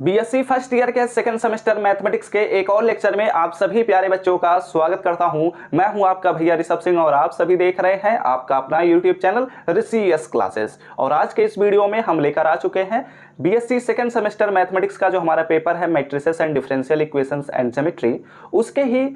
BSc first year के second semester mathematics के एक और लेक्चर में आप सभी प्यारे बच्चों का स्वागत करता हूं। मैं हूं आपका भैया ऋषभ सिंह और आप सभी देख रहे हैं आपका अपना यूट्यूब चैनल ऋषि क्लासेस। और आज के इस वीडियो में हम लेकर आ चुके हैं बीएससी सेकंड सेमेस्टर मैथमेटिक्स का जो हमारा पेपर है matrices and differential equations and geometry, उसके ही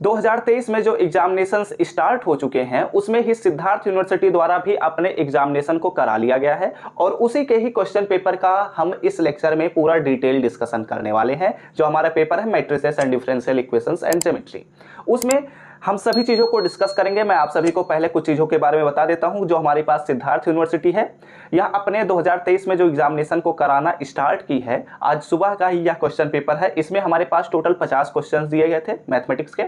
2023 में जो एग्जामिनेशंस स्टार्ट हो चुके हैं उसमें ही सिद्धार्थ यूनिवर्सिटी द्वारा भी अपने एग्जामिनेशन को करा लिया गया है और उसी के ही क्वेश्चन पेपर का हम इस लेक्चर में पूरा डिटेल डिस्कशन करने वाले हैं। जो हमारा पेपर है matrices and differential equations and geometry, उसमें हम सभी चीज़ों को डिस्कस करेंगे। मैं आप सभी को पहले कुछ चीज़ों के बारे में बता देता हूं। जो हमारे पास सिद्धार्थ यूनिवर्सिटी है, यह अपने 2023 में जो एग्जामिनेशन को कराना स्टार्ट की है, आज सुबह का ही यह क्वेश्चन पेपर है। इसमें हमारे पास टोटल 50 क्वेश्चन दिए गए थे मैथमेटिक्स के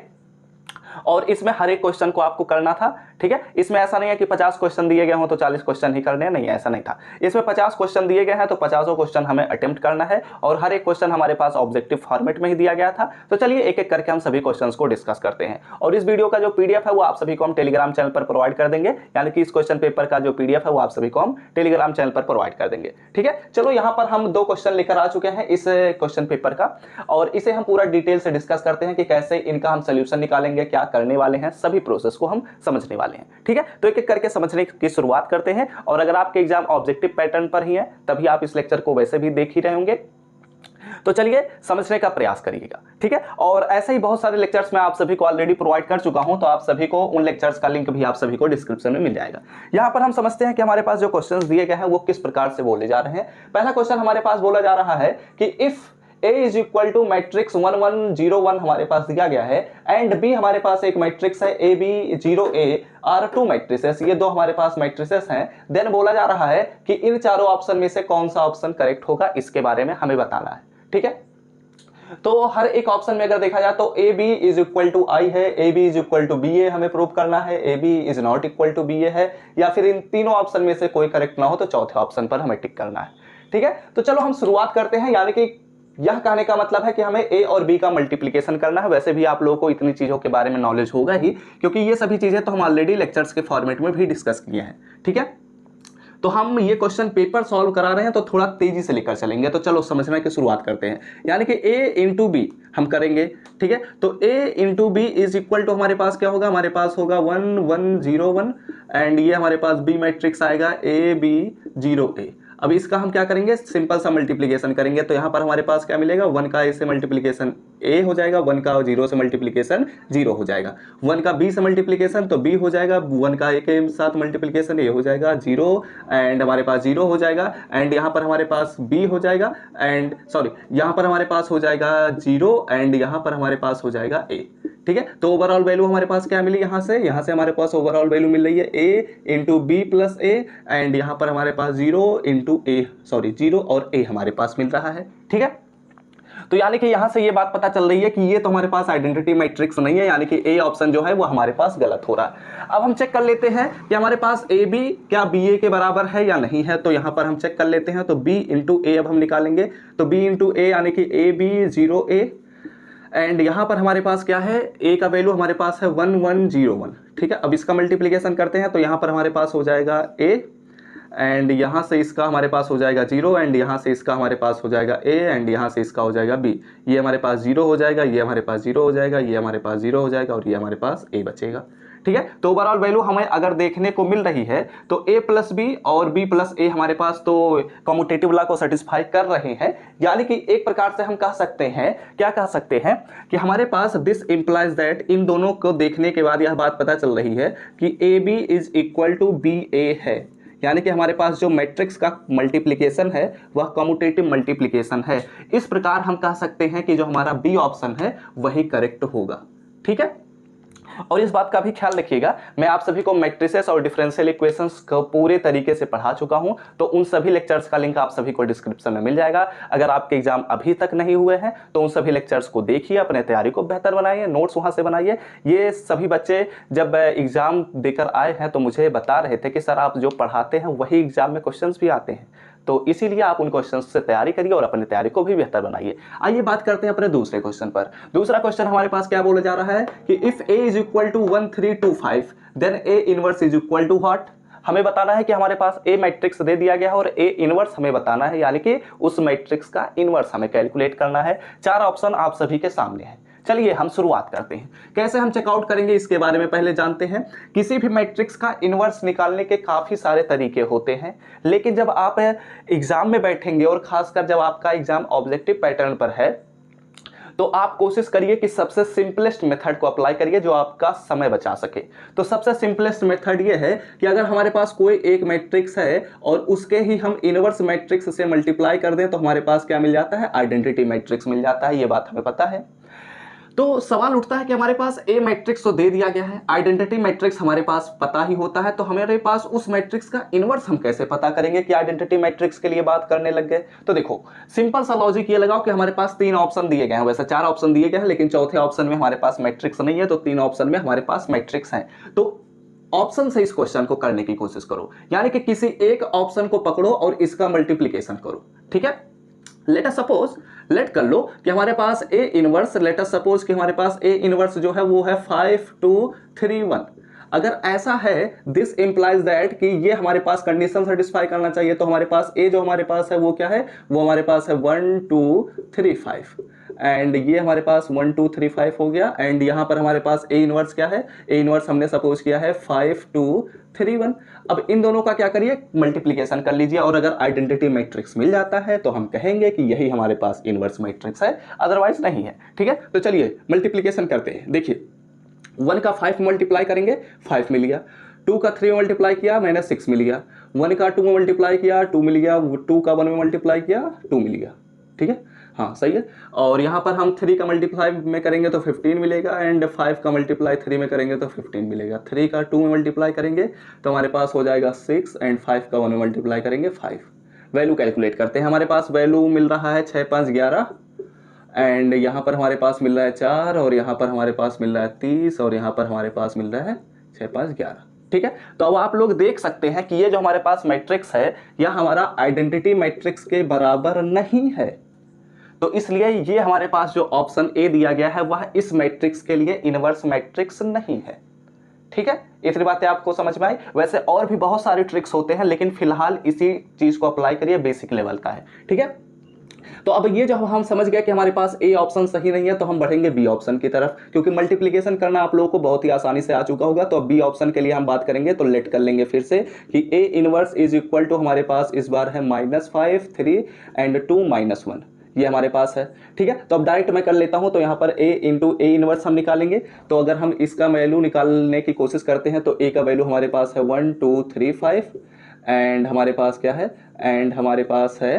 और इसमें हर एक क्वेश्चन को आपको करना था। ठीक है, इसमें ऐसा नहीं है कि 50 क्वेश्चन दिए गए हों तो 40 क्वेश्चन ही करने हैं, नहीं ऐसा नहीं था। इसमें 50 क्वेश्चन दिए गए हैं तो 50 क्वेश्चन हमें अटेम्प्ट करना है और हर एक क्वेश्चन हमारे पास ऑब्जेक्टिव फॉर्मेट में ही दिया गया था। तो चलिए एक एक करके हम सभी क्वेश्चंस को डिस्कस करते हैं और इस वीडियो का जो पीडीएफ है वो आप सभी को हम टेलीग्राम चैनल पर प्रोवाइड कर देंगे, यानी कि इस क्वेश्चन पेपर का जो पीडीएफ है वो आप सभी को हम टेलीग्राम चैनल पर प्रोवाइड कर देंगे। ठीक है, चलो यहाँ पर हम 2 क्वेश्चन लेकर आ चुके हैं इस क्वेश्चन पेपर का और इसे हम पूरा डिटेल से डिस्कस करते हैं कि कैसे इनका हम सोल्यूशन निकालेंगे, क्या करने वाले हैं, सभी प्रोसेस को हम समझने वाले हैं। ठीक है, तो एक एक करके समझने की शुरुआत करते हैं। और अगर आपके एग्जाम ऑब्जेक्टिव पैटर्न पर ही है तभी आप इस लेक्चर को वैसे भी देख ही रहे होंगे, तो चलिए समझने का प्रयास करिएगा। ठीक है, और ऐसे ही बहुत सारे लेक्चर्स मैं आप सभी को ऑलरेडी प्रोवाइड कर चुका हूं, तो आप सभी को उन लेक्चर्स का लिंक भी आप सभी को डिस्क्रिप्शन में मिल जाएगा। यहां पर हम समझते हैं कि हमारे पास जो क्वेश्चंस दिए गए हैं वो किस प्रकार से बोले जा रहे हैं। पहला क्वेश्चन हमारे पास बोला जा रहा है कि if A is equal to matrix 1 1 0 1 हमारे पास दिया गया है एंड B हमारे पास एक मैट्रिक्स है A B 0 A are 2 matrices, ये 2 हमारे पास मैट्रिसेस हैं। देन बोला जा रहा है कि इन चारों ऑप्शन में से कौन सा ऑप्शन करेक्ट होगा, इसके बारे में हमें बताना है। ठीक है, तो हर एक ऑप्शन में अगर देखा जाए तो A B is equal to I है, A B is equal to B A हमें प्रूव करना है, A B is not equal to B A है, या फिर इन तीनों ऑप्शन में से कोई करेक्ट ना हो तो चौथे ऑप्शन पर हमें टिक करना है। ठीक है, तो चलो हम शुरुआत करते हैं। यानी कि यह कहने का मतलब है कि हमें ए और बी का मल्टीप्लिकेशन करना है। वैसे भी आप लोगों को इतनी चीजों के बारे में नॉलेज होगा ही, क्योंकि ये सभी चीजें तो हम ऑलरेडी लेक्चर्स के फॉर्मेट में भी डिस्कस किए हैं। ठीक है, तो हम ये क्वेश्चन पेपर सॉल्व करा रहे हैं तो थोड़ा तेजी से लेकर चलेंगे। तो चलो समझने की शुरुआत करते हैं। यानी कि a इंटू बी हम करेंगे। ठीक है, तो a into b is equal to हमारे पास क्या होगा, हमारे पास होगा 1 1 0 1 एंड ये हमारे पास बी मैट्रिक्स आएगा a b 0 a। अब इसका हम क्या करेंगे, सिंपल सा मल्टीप्लिकेशन करेंगे। तो यहाँ पर हमारे पास क्या मिलेगा, 1 का a से मल्टीप्लिकेशन a हो जाएगा, 1 का 0 से मल्टीप्लिकेशन 0 हो जाएगा, 1 का b से मल्टीप्लिकेशन तो b हो जाएगा, 1 का a के साथ मल्टीप्लिकेशन a हो जाएगा 0 एंड हमारे पास 0 हो जाएगा एंड यहाँ पर हमारे पास b हो जाएगा एंड सॉरी यहाँ पर हमारे पास हो जाएगा 0 एंड यहाँ पर हमारे पास हो जाएगा a। ठीक है, तो ओवरऑल वैल्यू हमारे पास क्या मिली, यहाँ से हमारे पास ओवरऑल वैल्यू मिल रही है a into b plus a and यहाँ पर हमारे पास 0 इंटू ए सॉरी 0 और a हमारे पास मिल रहा है। ठीक है, तो यानी कि यहां से ये बात पता चल रही है कि ये तो हमारे पास आइडेंटिटी मैट्रिक्स नहीं है, यानी कि ए ऑप्शन जो है वो हमारे पास गलत हो रहा है। अब हम चेक कर लेते हैं कि हमारे पास ए बी क्या बी ए के बराबर है या नहीं है। तो यहां पर हम चेक कर लेते हैं। तो बी इंटू ए अब हम निकालेंगे, तो बी इंटू ए यानी कि ए बी 0 a एंड यहाँ पर हमारे पास क्या है, a का वैल्यू हमारे पास है 1 1 0 1। ठीक है, अब इसका मल्टीप्लिकेशन करते हैं तो यहाँ पर हमारे पास हो जाएगा a एंड यहाँ से इसका हमारे पास हो जाएगा 0 एंड यहाँ से इसका हमारे पास हो जाएगा a एंड यहाँ से इसका हो जाएगा b। ये हमारे पास 0 हो जाएगा, ये हमारे पास 0 हो जाएगा, ये हमारे पास 0 हो जाएगा और ये हमारे पास a बचेगा। ठीक है, तो ओवरऑल वैल्यू हमें अगर देखने को मिल रही है तो a प्लस बी और b प्लस ए हमारे पास तो कम्यूटेटिव लॉ को सेटिस्फाई कर रहे हैं। यानी कि एक प्रकार से हम कह सकते हैं, क्या कह सकते हैं कि हमारे पास दिस इंप्लाइज दैट, इन दोनों को देखने के बाद यह बात पता चल रही है कि A B is equal to B A है। यानी कि हमारे पास जो मैट्रिक्स का मल्टीप्लिकेशन है वह कम्यूटेटिव मल्टीप्लिकेशन है। इस प्रकार हम कह सकते हैं कि जो हमारा बी ऑप्शन है वही करेक्ट होगा। ठीक है, और इस बात का भी ख्याल रखिएगा, मैं आप सभी को मैट्रिसेस और डिफरेंशियल इक्वेशंस को पूरे तरीके से पढ़ा चुका हूं, तो उन सभी लेक्चर्स का लिंक आप सभी को डिस्क्रिप्शन में मिल जाएगा। अगर आपके एग्जाम अभी तक नहीं हुए हैं तो उन सभी लेक्चर्स को देखिए, अपने तैयारी को बेहतर बनाइए, नोट्स वहां से बनाइए। ये सभी बच्चे जब एग्जाम देकर आए हैं तो मुझे बता रहे थे कि सर आप जो पढ़ाते हैं वही एग्जाम में क्वेश्चंस भी आते हैं, तो इसीलिए आप उन क्वेश्चंस से तैयारी करिए और अपनी तैयारी को भी बेहतर बनाइए। आइए बात करते हैं अपने दूसरे क्वेश्चन पर। दूसरा क्वेश्चन हमारे पास क्या बोला जा रहा है कि if a is equal to 1 3 2 5 then a inverse is equal to what. हमें बताना है कि हमारे पास ए मैट्रिक्स दे दिया गया है और ए इनवर्स हमें बताना है, यानी कि उस मैट्रिक्स का इनवर्स हमें कैलकुलेट करना है। 4 ऑप्शन आप सभी के सामने है। चलिए हम शुरुआत करते हैं। कैसे हम चेकआउट करेंगे इसके बारे में पहले जानते हैं। किसी भी मैट्रिक्स का इनवर्स निकालने के काफ़ी सारे तरीके होते हैं, लेकिन जब आप एग्जाम में बैठेंगे और खासकर जब आपका एग्जाम ऑब्जेक्टिव पैटर्न पर है, तो आप कोशिश करिए कि सबसे सिंपलेस्ट मेथड को अप्लाई करिए जो आपका समय बचा सके। तो सबसे सिंपलेस्ट मेथड ये है कि अगर हमारे पास कोई एक मैट्रिक्स है और उसके ही हम इनवर्स मैट्रिक्स से मल्टीप्लाई कर दें तो हमारे पास क्या मिल जाता है, आइडेंटिटी मैट्रिक्स मिल जाता है। ये बात हमें पता है। तो सवाल उठता है कि हमारे पास ए मैट्रिक्स तो दे दिया गया है, आइडेंटिटी मैट्रिक्स हमारे पास पता ही होता है, तो हमारे पास उस मैट्रिक्स का इनवर्स हम कैसे पता करेंगे कि आइडेंटिटी मैट्रिक्स के लिए बात करने लग गए। तो देखो सिंपल सा लॉजिक ये लगाओ कि हमारे पास 3 ऑप्शन दिए गए हैं, वैसे 4 ऑप्शन दिए गए हैं लेकिन चौथे ऑप्शन में हमारे पास मैट्रिक्स नहीं है, तो 3 ऑप्शन में हमारे पास मैट्रिक्स है। तो ऑप्शन से इस क्वेश्चन को करने की कोशिश करो, यानी कि किसी एक ऑप्शन को पकड़ो और इसका मल्टीप्लीकेशन करो। ठीक है, लेट कर लो कि हमारे पास A inverse, let us suppose कि हमारे पास ए इनवर्स जो है वो है 5 2 3 1। अगर ऐसा है, दिस इंप्लाइज दैट कि ये हमारे पास कंडीशन सेटिस्फाई करना चाहिए, तो हमारे पास ए जो हमारे पास है वो क्या है, वो हमारे पास है 1 2 3 5 एंड ये हमारे पास 1 2 3 5 हो गया। एंड यहां पर हमारे पास ए इनवर्स क्या है, ए इनवर्स हमने सपोज किया है 5 2 3 1। अब इन दोनों का क्या करिए, मल्टीप्लीकेशन कर लीजिए और अगर आइडेंटिटी मैट्रिक्स मिल जाता है तो हम कहेंगे कि यही हमारे पास इनवर्स मैट्रिक्स है, अदरवाइज नहीं है। ठीक है, तो चलिए मल्टीप्लीकेशन करते हैं। देखिए 1 का 5 मल्टीप्लाई करेंगे 5 मिल गया, 2 का 3 मल्टीप्लाई किया मैंने 6 मिल गया, 1 का 2 में मल्टीप्लाई किया 2 मिल गया, 2 का 1 में मल्टीप्लाई किया 2 मिल गया। ठीक है, हाँ सही है। और यहाँ पर हम 3 का मल्टीप्लाई में करेंगे तो 15 मिलेगा एंड 5 का मल्टीप्लाई 3 में करेंगे तो 15 मिलेगा। 3 का 2 में मल्टीप्लाई करेंगे तो हमारे पास हो जाएगा 6 एंड 5 का 1 में मल्टीप्लाई करेंगे 5। वैल्यू कैलकुलेट करते हैं। हमारे पास वैल्यू मिल रहा है 6 5 11 एंड यहाँ पर हमारे पास मिल रहा है 4 और यहाँ पर हमारे पास मिल रहा है 30 और यहाँ पर हमारे पास मिल रहा है 6 5 11। ठीक है, तो अब आप लोग देख सकते हैं कि ये जो हमारे पास मैट्रिक्स है यह हमारा आइडेंटिटी मैट्रिक्स के बराबर नहीं है, तो इसलिए ये हमारे पास जो ऑप्शन ए दिया गया है वह इस मैट्रिक्स के लिए इनवर्स मैट्रिक्स नहीं है। ठीक है, इतनी बातें आपको समझ में आई। वैसे और भी बहुत सारे ट्रिक्स होते हैं लेकिन फिलहाल इसी चीज को अप्लाई करिए, बेसिक लेवल का है। ठीक है, तो अब ये जब हम समझ गए कि हमारे पास ए ऑप्शन सही नहीं है तो हम बढ़ेंगे बी ऑप्शन की तरफ, क्योंकि मल्टीप्लीकेशन करना आप लोगों को बहुत ही आसानी से आ चुका होगा। तो अब बी ऑप्शन के लिए हम बात करेंगे, तो लेट कर लेंगे फिर से कि a inverse is equal to हमारे पास इस बार है -5 3 एंड 2 -1, ये हमारे पास है। ठीक है, तो अब डायरेक्ट मैं कर लेता हूं, तो यहाँ पर a इंटू ए इनवर्स हम निकालेंगे। तो अगर हम इसका वैल्यू निकालने की कोशिश करते हैं तो a का वैल्यू हमारे पास है 1 2 3 5 एंड हमारे पास क्या है, एंड हमारे पास है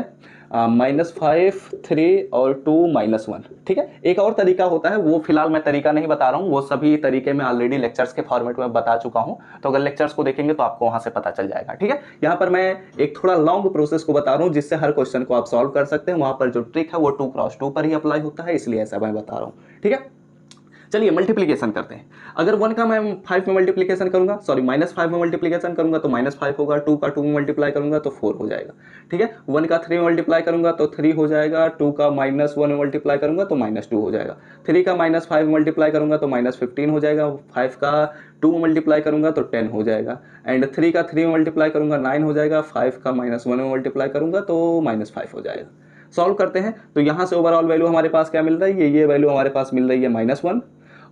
-5 3 और 2 -1। ठीक है, एक और तरीका होता है, वो फिलहाल मैं तरीका नहीं बता रहा हूँ, वो सभी तरीके मैं ऑलरेडी लेक्चर्स के फॉर्मेट में बता चुका हूँ, तो अगर लेक्चर्स को देखेंगे तो आपको वहां से पता चल जाएगा। ठीक है, यहाँ पर मैं एक थोड़ा लॉन्ग प्रोसेस को बता रहा हूँ जिससे हर क्वेश्चन को आप सॉल्व कर सकते हैं। वहां पर जो ट्रिक है वो 2 क्रॉस 2 पर ही अप्लाई होता है, इसलिए ऐसा मैं बता रहा हूँ। ठीक है, चलिए मल्टीप्लीकेशन करते हैं। अगर 1 का मैं 5 में मल्टीप्लीकेशन करूंगा, सॉरी -5 में मल्टीप्लीकेशन करूंगा तो -5 होगा, 2 का 2 में मल्टीप्लाई करूंगा तो 4 हो जाएगा। ठीक है, 1 का 3 में मल्टीप्लाई करूंगा तो 3 हो जाएगा, 2 का -1 में मल्टीप्लाई करूंगा तो -2 हो जाएगा, 3 का -5 में मल्टीप्लाई करूंगा तो -15 हो जाएगा, 5 का 2 में मल्टीप्लाई करूंगा तो 10 हो जाएगा एंड 3 का 3 में मल्टीप्लाई करूंगा 9 हो जाएगा, 5 का -1 में मल्टीप्लाई करूंगा तो -5 हो जाएगा। सॉल्व करते हैं, तो यहाँ से ओवरऑल वैल्यू हमारे पास क्या मिल रही है, ये वैल्यू हमारे पास मिल रही है -1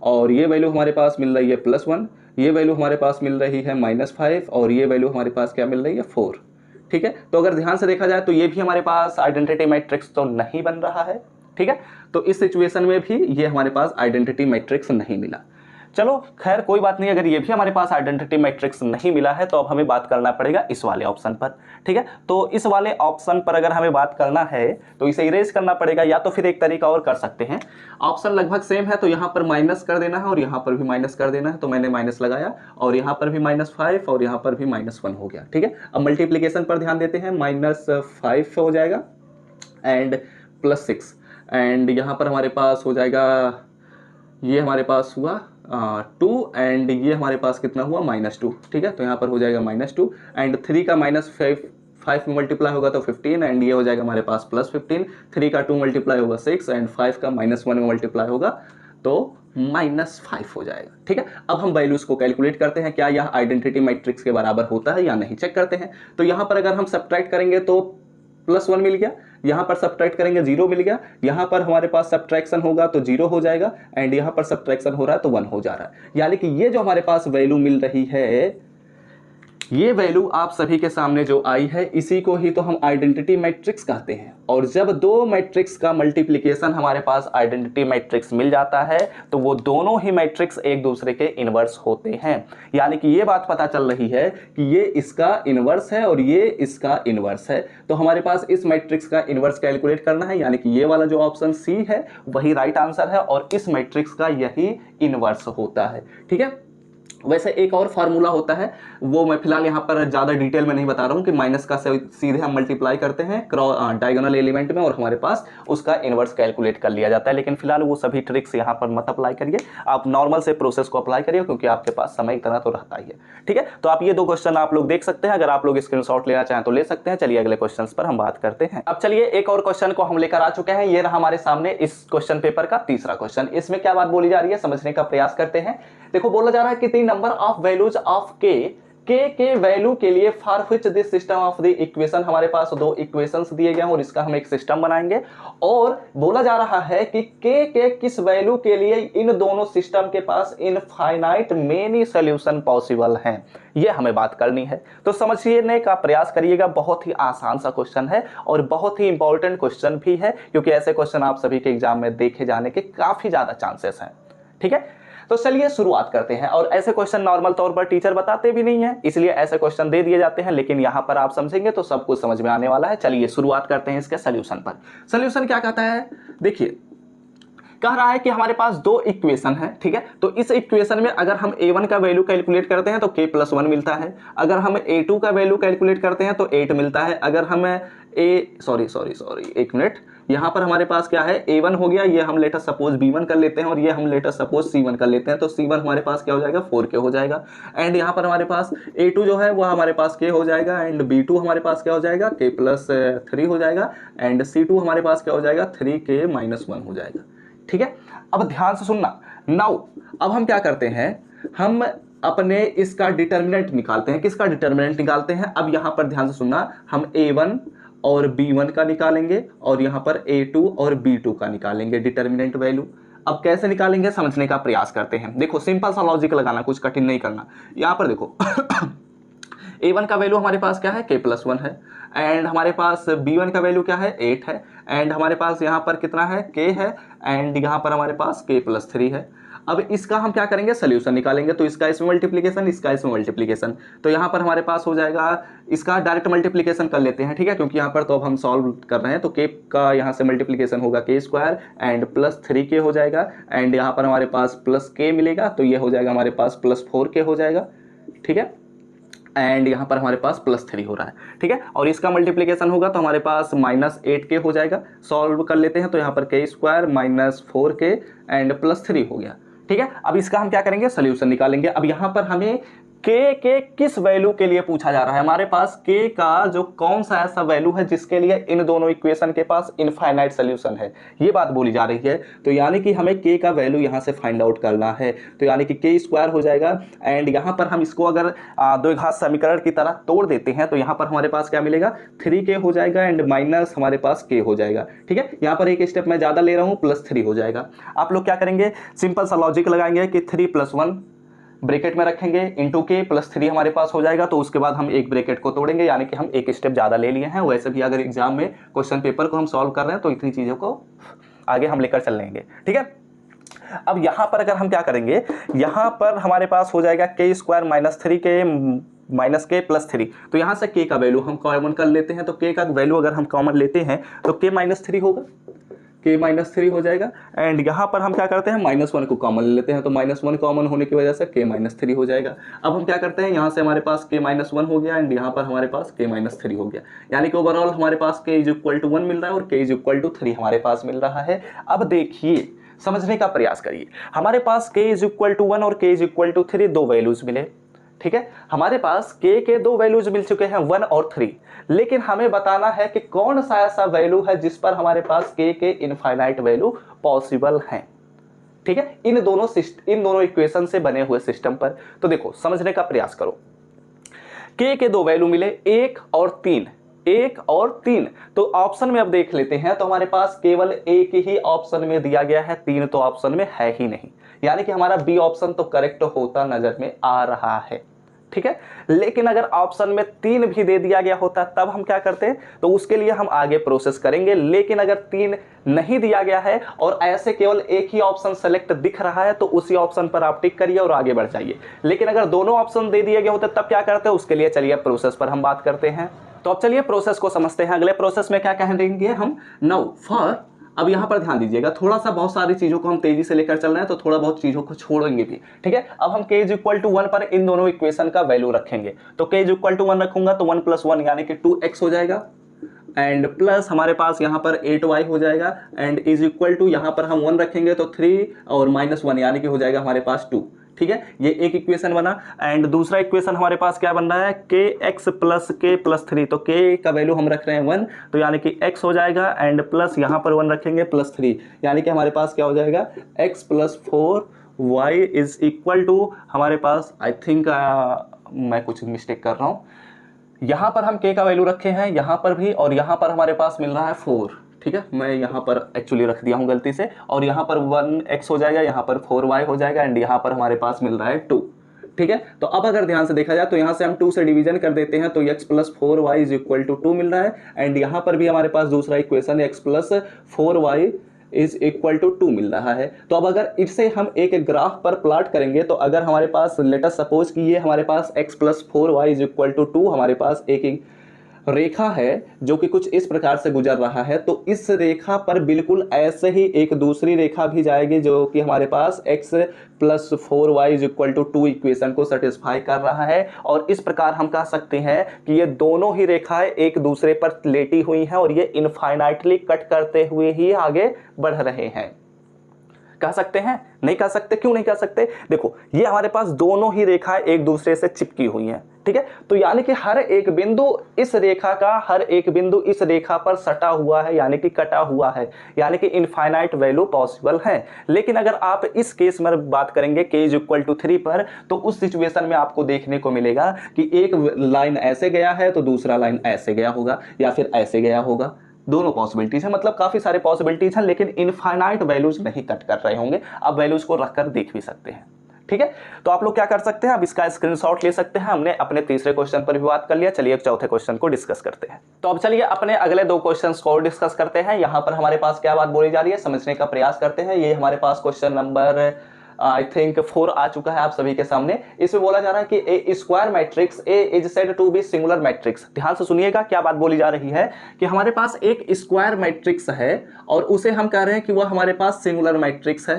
और ये वैल्यू हमारे पास मिल रही है +1, ये वैल्यू हमारे पास मिल रही है -5 और ये वैल्यू हमारे पास क्या मिल रही है 4। ठीक है, तो अगर ध्यान से देखा जाए तो ये भी हमारे पास आइडेंटिटी मैट्रिक्स तो नहीं बन रहा है। ठीक है, तो इस सिचुएशन में भी ये हमारे पास आइडेंटिटी मैट्रिक्स नहीं मिला। चलो खैर कोई बात नहीं, अगर ये भी हमारे पास आइडेंटिटी मैट्रिक्स नहीं मिला है तो अब हमें बात करना पड़ेगा इस वाले ऑप्शन पर। ठीक है, तो इस वाले ऑप्शन पर अगर हमें बात करना है तो इसे इरेज करना पड़ेगा, या तो फिर एक तरीका और कर सकते हैं। ऑप्शन लगभग सेम है तो यहाँ पर माइनस कर देना है और यहाँ पर भी माइनस कर देना है, तो मैंने माइनस लगाया और यहाँ पर भी -5 और यहाँ पर भी -1 हो गया। ठीक है, अब मल्टीप्लीकेशन पर ध्यान देते हैं, -5 हो जाएगा एंड +6 एंड यहाँ पर हमारे पास हो जाएगा, ये हमारे पास हुआ 2 एंड ये हमारे पास कितना हुआ -2। ठीक है, तो यहाँ पर हो जाएगा -2 एंड 3 का -5 में मल्टीप्लाई होगा तो 15 एंड ये हो जाएगा हमारे पास +15, 3 का 2 मल्टीप्लाई होगा 6 एंड 5 का -1 में मल्टीप्लाई होगा तो -5 हो जाएगा। ठीक है, अब हम वैल्यूज को कैलकुलेट करते हैं, क्या यह आइडेंटिटी मैट्रिक्स के बराबर होता है या नहीं, चेक करते हैं। तो यहां पर अगर हम सब्ट्रैक्ट करेंगे तो +1 मिल गया, यहां पर सब्ट्रैक्ट करेंगे 0 मिल गया, यहां पर हमारे पास सब्ट्रैक्शन होगा तो 0 हो जाएगा, एंड यहां पर सब्ट्रैक्शन हो रहा है तो 1 हो जा रहा है। यानी कि ये जो हमारे पास वैल्यू मिल रही है, ये वैल्यू आप सभी के सामने जो आई है, इसी को ही तो हम आइडेंटिटी मैट्रिक्स कहते हैं। और जब दो मैट्रिक्स का मल्टीप्लिकेशन हमारे पास आइडेंटिटी मैट्रिक्स मिल जाता है तो वो दोनों ही मैट्रिक्स एक दूसरे के इनवर्स होते हैं। यानी कि ये बात पता चल रही है कि ये इसका इनवर्स है और ये इसका इनवर्स है। तो हमारे पास इस मैट्रिक्स का इनवर्स कैलकुलेट करना है, यानी कि ये वाला जो ऑप्शन सी है वही राइट आंसर है और इस मैट्रिक्स का यही इनवर्स होता है। ठीक है, वैसे एक और फार्मूला होता है, वो मैं फिलहाल यहाँ पर ज़्यादा डिटेल में नहीं बता रहा हूँ कि माइनस का सीधे हम मल्टीप्लाई करते हैं डायगोनल एलिमेंट में और हमारे पास उसका इनवर्स कैलकुलेट कर लिया जाता है। लेकिन फिलहाल वो सभी ट्रिक्स यहाँ पर मत अप्लाई करिए, आप नॉर्मल से प्रोसेस को अप्लाई करिए क्योंकि आपके पास समय इतना तो रहता ही है। ठीक है, तो आप ये दो क्वेश्चन आप लोग देख सकते हैं, अगर आप लोग स्क्रीनशॉट लेना चाहें तो ले सकते हैं। चलिए अगले क्वेश्चन पर हम बात करते हैं। अब चलिए एक और क्वेश्चन को हम लेकर आ चुके हैं, ये रहा हमारे सामने इस क्वेश्चन पेपर का तीसरा क्वेश्चन। इसमें क्या बात बोली जा रही है समझने का प्रयास करते हैं। देखो, बोला जा रहा है कि the number of values of के वैल्यू के लिए for which this system of the equation, हमारे पास दो इक्वेशंस दिए गए हैं और इसका हम एक सिस्टम बनाएंगे। और बोला जा रहा है कि के किस वैल्यू के लिए इन दोनों सिस्टम के पास इनफाइनाइट मेनी सॉल्यूशन पॉसिबल हैं, ये हमें बात करनी है। तो समझने का प्रयास करिएगा, बहुत ही आसान सा क्वेश्चन है और बहुत ही इंपॉर्टेंट क्वेश्चन भी है क्योंकि ऐसे क्वेश्चन आप सभी के एग्जाम में देखे जाने के काफी ज्यादा चांसेस हैं। ठीक है, तो चलिए शुरुआत करते हैं। और ऐसे क्वेश्चन नॉर्मल तौर पर टीचर बताते भी नहीं है, इसलिए ऐसे क्वेश्चन दे दिए जाते हैं, लेकिन यहां पर आप समझेंगे तो सब कुछ समझ में आने वाला है। चलिए शुरुआत करते हैं इसके सॉल्यूशन पर। सॉल्यूशन क्या कहता है, देखिए कह रहा है कि हमारे पास दो इक्वेशन है। ठीक है, तो इस इक्वेशन में अगर हम a1 का वैल्यू कैलकुलेट करते हैं तो k+1 मिलता है, अगर हम a2 का वैल्यू कैलकुलेट करते हैं तो 8 मिलता है, अगर हम एक मिनट, यहां पर हमारे पास क्या है, a1 हो गया, ये हम लेटर सपोज b1 कर लेते हैं और ये हम लेटर सपोज c1 कर लेते हैं, तो c1 हमारे पास क्या हो जाएगा, 4k हो जाएगा। एंड यहाँ पर हमारे पास a2 जो है वो हमारे पास k हो जाएगा, एंड b2 हमारे पास क्या हो जाएगा, k+3 हो जाएगा, एंड c2 हमारे पास क्या हो जाएगा, 3k-1 हो जाएगा। ठीक है, अब ध्यान से सुनना। नाउ अब हम क्या करते हैं, हम अपने इसका डिटर्मिनेंट निकालते हैं। किसका डिटर्मिनेंट निकालते हैं, अब यहां पर ध्यान से सुनना, हम a1 और b1 का निकालेंगे और यहां पर a2 और b2 का निकालेंगे डिटर्मिनेंट वैल्यू। अब कैसे निकालेंगे समझने का प्रयास करते हैं। देखो सिंपल सा लॉजिक लगाना, कुछ कठिन नहीं करना। यहां पर देखो a1 का वैल्यू हमारे पास क्या है, k+1 है, एंड हमारे पास b1 का वैल्यू क्या है, 8 है, एंड हमारे पास यहाँ पर कितना है, k है, एंड यहाँ पर हमारे पास k+3 है। अब इसका हम क्या करेंगे, सोल्यूशन निकालेंगे। तो इसका इसमें मल्टीप्लिकेशन, इसका इसमें मल्टीप्लिकेशन, तो यहाँ पर हमारे पास हो जाएगा, इसका डायरेक्ट मल्टीप्लिकेशन कर लेते हैं। ठीक है, क्योंकि यहाँ पर तो अब हम सॉल्व कर रहे हैं, तो k का यहाँ से मल्टीप्लिकेशन होगा k² एंड +3k हो जाएगा, एंड यहाँ पर हमारे पास +k मिलेगा, तो ये हो जाएगा हमारे पास +4k हो जाएगा। ठीक है, एंड यहाँ पर हमारे पास +3 हो रहा है। ठीक है, और इसका मल्टीप्लिकेशन होगा तो हमारे पास -8k हो जाएगा। सॉल्व कर लेते हैं, तो यहाँ पर k² -4k एंड +3 हो गया। ठीक है, अब इसका हम क्या करेंगे, सोल्यूशन निकालेंगे। अब यहाँ पर हमें के किस वैल्यू के लिए पूछा जा रहा है, हमारे पास k का जो कौन सा ऐसा वैल्यू है जिसके लिए इन दोनों इक्वेशन के पास इनफाइनाइट सोल्यूशन है, ये बात बोली जा रही है। तो यानी कि हमें k का वैल्यू यहाँ से फाइंड आउट करना है, तो यानी कि k² हो जाएगा, एंड यहाँ पर हम इसको अगर द्विघात समीकरण की तरह तोड़ देते हैं तो यहाँ पर हमारे पास क्या मिलेगा, 3k हो जाएगा, एंड माइनस हमारे पास k हो जाएगा। ठीक है, यहाँ पर एक स्टेप मैं ज़्यादा ले रहा हूँ, +3 हो जाएगा। आप लोग क्या करेंगे, सिंपल सा लॉजिक लगाएंगे कि 3+1 ब्रैकेट में रखेंगे इंटू के +3 हमारे पास हो जाएगा, तो उसके बाद हम एक ब्रैकेट को तोड़ेंगे, यानी कि हम एक स्टेप ज़्यादा ले लिए हैं। वैसे भी अगर एग्जाम में क्वेश्चन पेपर को हम सॉल्व कर रहे हैं तो इतनी चीज़ों को आगे हम लेकर चल लेंगे। ठीक है, अब यहाँ पर अगर हम क्या करेंगे, यहाँ पर हमारे पास हो जाएगा k² -3k तो यहाँ से k का वैल्यू हम कॉमन कर लेते हैं। तो k का वैल्यू अगर हम कॉमन लेते हैं तो k-3 होगा, k-3 हो जाएगा, एंड यहाँ पर हम क्या करते हैं, -1 को कॉमन ले लेते हैं, तो -1 कॉमन होने की वजह से k-3 हो जाएगा। अब हम क्या करते हैं, यहाँ से हमारे पास k-1 हो गया, एंड यहाँ पर हमारे पास k-3 हो गया, यानी कि ओवरऑल हमारे पास k = 1 मिल रहा है और k = 3 हमारे पास मिल रहा है। अब देखिए समझने का प्रयास करिए, हमारे पास k = 1 और k = 3 दो वैल्यूज मिले। ठीक है, हमारे पास k के दो वैल्यूज मिल चुके हैं 1 और 3, लेकिन हमें बताना है कि कौन सा ऐसा वैल्यू है जिस पर हमारे पास k के इनफाइनाइट वैल्यू पॉसिबल हैं। ठीक है, इन दोनों इक्वेशन से बने हुए सिस्टम पर। तो देखो समझने का प्रयास करो, k के दो वैल्यू मिले 1 और 3, 1 और 3। तो ऑप्शन में अब देख लेते हैं, तो हमारे पास केवल एक ही ऑप्शन में दिया गया है, 3 तो ऑप्शन में है ही नहीं, यानी कि हमारा बी ऑप्शन तो करेक्ट होता नजर में आ रहा है। ठीक है, लेकिन अगर ऑप्शन में 3 भी दे दिया गया होता तब हम क्या करते, तो उसके लिए हम आगे प्रोसेस करेंगे। लेकिन अगर 3 नहीं दिया गया है और ऐसे केवल एक ही ऑप्शन सेलेक्ट दिख रहा है, तो उसी ऑप्शन पर आप टिक करिए और आगे बढ़ जाइए। लेकिन अगर दोनों ऑप्शन दे दिए गए होते तब क्या करते हैं, उसके लिए चलिए प्रोसेस पर हम बात करते हैं। तो अब चलिए प्रोसेस को समझते हैं। अगले प्रोसेस में क्या कहेंगे हम, नाउ फॉर, अब यहां पर ध्यान दीजिएगा, थोड़ा सा बहुत सारी चीजों को हम तेजी से लेकर चल रहे हैं, तो थोड़ा बहुत चीजों को छोड़ेंगे भी। ठीक है, अब हम k इज इक्वल टू 1 पर इन दोनों इक्वेशन का वैल्यू रखेंगे। तो k इज इक्वल टू 1 रखूंगा तो 1 + 1 यानी कि 2x हो जाएगा, एंड प्लस हमारे पास यहाँ पर 8y हो जाएगा, एंड इज इक्वल टू यहाँ पर हम 1 रखेंगे तो 3 और -1 यानी कि हो जाएगा हमारे पास 2। ठीक है, ये एक इक्वेशन बना। एंड दूसरा इक्वेशन हमारे पास क्या बन रहा है, kx + k + 3। तो k का वैल्यू हम रख रहे हैं 1, तो यानी कि x हो जाएगा, एंड प्लस यहाँ पर 1 रखेंगे +3, यानी कि हमारे पास क्या हो जाएगा, x + 4y is equal to हमारे पास, आई थिंक मैं कुछ मिस्टेक कर रहा हूँ, यहाँ पर हम k का वैल्यू रखे हैं यहाँ पर भी, और यहाँ पर हमारे पास मिल रहा है 4। ठीक है, मैं यहाँ पर एक्चुअली रख दिया हूँ गलती से, और यहाँ पर 1x हो जाएगा, यहाँ पर 4y हो जाएगा, एंड यहाँ पर हमारे पास मिल रहा है 2। ठीक है, तो अब अगर ध्यान से देखा जाए तो यहाँ से हम 2 से डिवीजन कर देते हैं, तो x + 4y is equal to 2 मिल रहा है, एंड यहाँ पर भी हमारे पास दूसरा equation x + 4y is equal to 2 मिल रहा है। तो अब अगर इसे हम एक ग्राफ पर प्लॉट करेंगे, तो अगर हमारे पास लेट अस सपोज कि ये हमारे पास x + 4y is equal to 2 हमारे पास एक रेखा है जो कि कुछ इस प्रकार से गुजर रहा है, तो इस रेखा पर बिल्कुल ऐसे ही एक दूसरी रेखा भी जाएगी जो कि हमारे पास x + 4y is equal to 2 equation को सेटिस्फाई कर रहा है। और इस प्रकार हम कह सकते हैं कि ये दोनों ही रेखाएं एक दूसरे पर लेटी हुई हैं और ये इनफाइनाइटली कट करते हुए ही आगे बढ़ रहे हैं। कह सकते हैं? नहीं कह सकते। क्यों नहीं कह सकते? देखो, ये हमारे पास दोनों ही रेखाएं एक दूसरे से चिपकी हुई हैं। ठीक है, तो यानी कि हर एक बिंदु इस रेखा का हर एक बिंदु इस रेखा पर सटा हुआ है, यानी कि कटा हुआ है, यानी कि इनफाइनाइट वैल्यू पॉसिबल है। लेकिन अगर आप इस केस में बात करेंगे k = 3 पर, तो उस सिचुएशन में आपको देखने को मिलेगा कि एक लाइन ऐसे गया है तो दूसरा लाइन ऐसे गया होगा, या फिर ऐसे गया होगा। दोनों पॉसिबिलिटीज हैं, मतलब काफी सारे पॉसिबिलिटीज हैं, लेकिन इनफाइनाइट वैल्यूज नहीं कट कर रहे होंगे। आप वैल्यूज को रखकर देख भी सकते हैं। ठीक है, तो आप लोग क्या कर सकते हैं, अब इसका स्क्रीनशॉट ले सकते हैं। हमने अपने तीसरे क्वेश्चन पर भी बात कर लिया, चलिए चौथे क्वेश्चन को डिस्कस करते हैं। तो अब चलिए अपने अगले 2 क्वेश्चंस को डिस्कस करते हैं। यहाँ पर हमारे पास क्या बात बोली जा रही है, समझने का प्रयास करते हैं। ये हमारे पास क्वेश्चन नंबर आई थिंक 4 आ चुका है आप सभी के सामने। इसमें बोला जा रहा है कि A square matrix A is said to be singular matrix. ध्यान से सुनिएगा क्या बात बोली जा रही है, कि हमारे पास एक स्क्वायर मैट्रिक्स है और उसे हम कह रहे हैं कि वह हमारे पास सिंगुलर मैट्रिक्स है।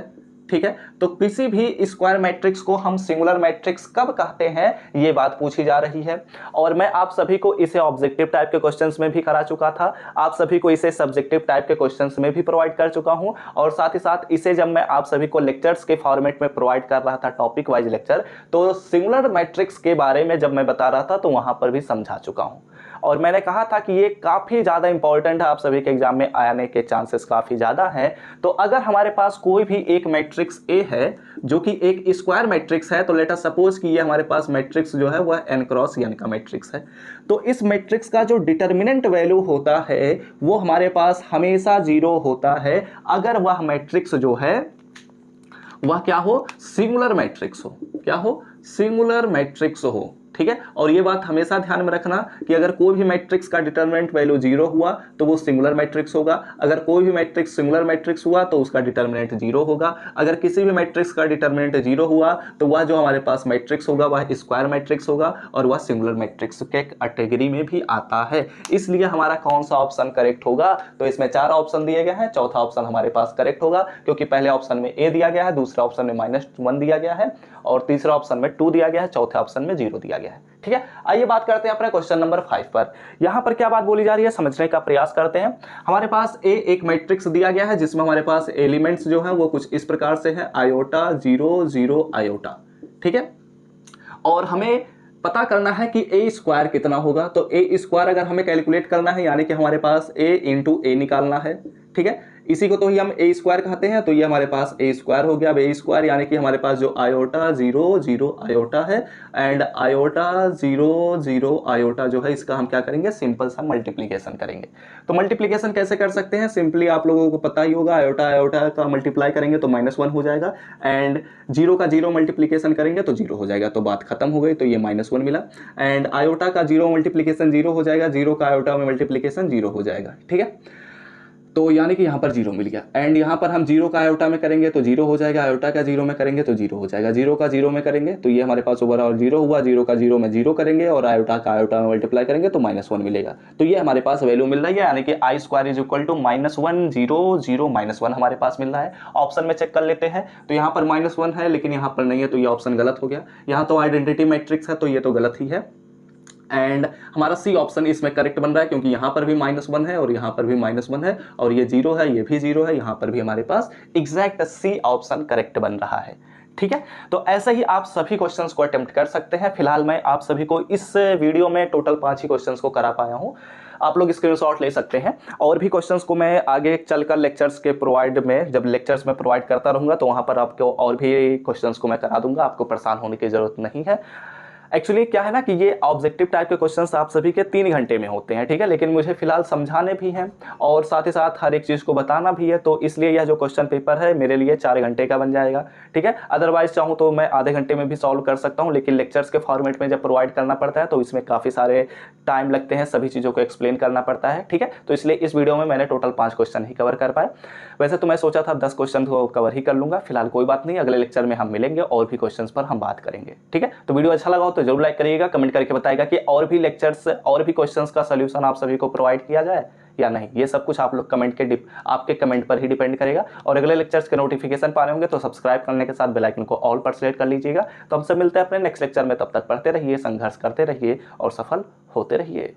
ठीक है, तो किसी भी स्क्वायर मैट्रिक्स को हम सिंगुलर मैट्रिक्स कब कहते हैं, ये बात पूछी जा रही है। और मैं आप सभी को इसे ऑब्जेक्टिव टाइप के क्वेश्चंस में भी करा चुका था, आप सभी को इसे सब्जेक्टिव टाइप के क्वेश्चंस में भी प्रोवाइड कर चुका हूं, और साथ ही साथ इसे जब मैं आप सभी को लेक्चर्स के फॉर्मेट में प्रोवाइड कर रहा था, टॉपिक वाइज लेक्चर, तो सिंगुलर मैट्रिक्स के बारे में जब मैं बता रहा था तो वहां पर भी समझा चुका हूं। और मैंने कहा था कि ये काफ़ी ज़्यादा इंपॉर्टेंट है, आप सभी के एग्जाम में आने के चांसेस काफ़ी ज़्यादा हैं। तो अगर हमारे पास कोई भी एक मैट्रिक्स ए है जो कि एक स्क्वायर मैट्रिक्स है, तो लेट अस सपोज कि ये हमारे पास मैट्रिक्स जो है वह n क्रॉस n का मैट्रिक्स है, तो इस मैट्रिक्स का जो डिटर्मिनेंट वैल्यू होता है वो हमारे पास हमेशा 0 होता है, अगर वह मैट्रिक्स जो है वह क्या हो, सिंगुलर मैट्रिक्स हो। क्या हो? सिंगुलर मैट्रिक्स हो। ठीक है, और ये बात हमेशा ध्यान में रखना कि अगर कोई भी मैट्रिक्स का डिटरमिनेंट वैल्यू 0 हुआ तो वो सिंगुलर मैट्रिक्स होगा, अगर कोई भी मैट्रिक्स सिंगुलर मैट्रिक्स हुआ तो उसका डिटरमिनेंट 0 होगा, अगर किसी भी मैट्रिक्स का डिटरमिनेंट 0 हुआ तो वह जो हमारे पास मैट्रिक्स होगा वह स्क्वायर मैट्रिक्स होगा, और वह सिंगुलर मैट्रिक्स के कैटेगरी में भी आता है। इसलिए हमारा कौन सा ऑप्शन करेक्ट होगा, तो इसमें 4 ऑप्शन दिए गए हैं, चौथा ऑप्शन हमारे पास करेक्ट होगा, क्योंकि पहले ऑप्शन में ए दिया गया है, दूसरे ऑप्शन में -1 दिया गया है, और तीसरे ऑप्शन में 2 दिया गया है, चौथे ऑप्शन में 0 दिया गया है। ठीक है, आइए बात करते हैं अपने क्वेश्चन नंबर 5 पर। यहां पर क्या बात बोली जा रही है, समझने का प्रयास करते हैं। हमारे पास एक मैट्रिक्स दिया गया है जिसमें हमारे पास एलिमेंट्स जो हैं वो कुछ इस प्रकार से हैं, आयोटा 0 0 आयोटा। ठीक है, और हमें पता करना है कि ए स्क्वायर कितना होगा, तो ए स्क्वायर अगर हमें कैलकुलेट करना है, यानी कि हमारे पास ए इंटू ए निकालना है। ठीक है, इसी को तो ही हम ए स्क्वायर कहते हैं, तो ये हमारे पास ए स्क्वायर हो गया। अब ए स्क्वायर यानी कि हमारे पास जो आयोटा 0 0 आयोटा है एंड आयोटा 0 0 आयोटा जो है इसका हम क्या करेंगे, सिंपल सा मल्टीप्लीकेशन करेंगे। तो मल्टीप्लीकेशन कैसे कर सकते हैं, सिंपली आप लोगों को पता ही होगा, आयोटा आयोटा का मल्टीप्लाई करेंगे तो -1 हो जाएगा एंड 0 का 0 मल्टीप्लीकेशन करेंगे तो 0 हो जाएगा, तो बात खत्म हो गई। तो ये -1 मिला एंड आयोटा का 0 मल्टीप्लीकेशन 0 हो जाएगा, 0 का आयोटा में मल्टीप्लीकेशन 0 हो जाएगा, ठीक है। तो यानी कि यहाँ पर 0 मिल गया एंड यहाँ पर हम 0 का आयोटा में करेंगे तो 0 हो जाएगा, आयोटा का 0 में करेंगे तो 0 हो जाएगा, 0 का 0 में करेंगे तो ये हमारे पास ओवरऑल 0 हुआ, 0 का 0 में 0 करेंगे और आयोटा का आयोटा में मल्टीप्लाई करेंगे तो -1 मिलेगा। तो ये हमारे पास वैल्यू मिल रही है, यानी कि आई स्क्वायर इज इक्वल टू -1 0 0 -1 हमारे पास मिल रहा है। ऑप्शन में चेक कर लेते हैं, तो यहाँ पर -1 है लेकिन यहाँ पर नहीं है, तो ये ऑप्शन गलत हो गया। यहाँ तो आइडेंटिटी मैट्रिक्स है तो ये तो गलत ही है एंड हमारा सी ऑप्शन इसमें करेक्ट बन रहा है, क्योंकि यहाँ पर भी -1 है और यहाँ पर भी -1 है और ये 0 है, ये भी 0 है, यहाँ पर भी हमारे पास एग्जैक्ट सी ऑप्शन करेक्ट बन रहा है, ठीक है। तो ऐसे ही आप सभी क्वेश्चंस को अटेम्प्ट कर सकते हैं। फिलहाल मैं आप सभी को इस वीडियो में टोटल 5 ही क्वेश्चंस को करा पाया हूँ, आप लोग स्क्रीनशॉट ले सकते हैं। और भी क्वेश्चंस को मैं आगे चलकर लेक्चर्स के प्रोवाइड में, जब लेक्चर्स में प्रोवाइड करता रहूँगा तो वहाँ पर आपको और भी क्वेश्चंस को मैं करा दूंगा, आपको परेशान होने की ज़रूरत नहीं है। एक्चुअली क्या है ना कि ये ऑब्जेक्टिव टाइप के क्वेश्चंस आप सभी के 3 घंटे में होते हैं, ठीक है, लेकिन मुझे फिलहाल समझाने भी हैं और साथ ही साथ हर एक चीज़ को बताना भी है, तो इसलिए यह जो क्वेश्चन पेपर है मेरे लिए 4 घंटे का बन जाएगा, ठीक है। अदरवाइज चाहूँ तो मैं आधे घंटे में भी सॉल्व कर सकता हूँ, लेकिन लेक्चर्स के फॉर्मेट में जब प्रोवाइड करना पड़ता है तो इसमें काफ़ी सारे टाइम लगते हैं, सभी चीज़ों को एक्सप्लेन करना पड़ता है, ठीक है। तो इसलिए इस वीडियो में मैंने टोटल 5 क्वेश्चन ही कवर कर पाए। वैसे तो मैं सोचा था 10 क्वेश्चन को कवर ही कर लूँगा, फिलहाल कोई बात नहीं, अगले लेक्चर में हम मिलेंगे और भी क्वेश्चन पर हम बात करेंगे, ठीक है। तो वीडियो अच्छा लगा हो तो जरूर लाइक करिएगा, कमेंट करके बताएगा कि और भी लेक्चर्स और भी क्वेश्चंस का सॉल्यूशन आप सभी को प्रोवाइड किया जाए या नहीं। ये सब कुछ आप लोग आपके कमेंट पर ही डिपेंड करेगा। और अगले लेक्चर्स के नोटिफिकेशन पाने होंगे तो सब्सक्राइब करने के साथ बेल आइकन को ऑल पर सेलेक्ट कर लीजिएगा। तो हम सब मिलते हैं अपने नेक्स्ट लेक्चर में, तब तक पढ़ते रहिए, संघर्ष करते रहिए और सफल होते रहिए।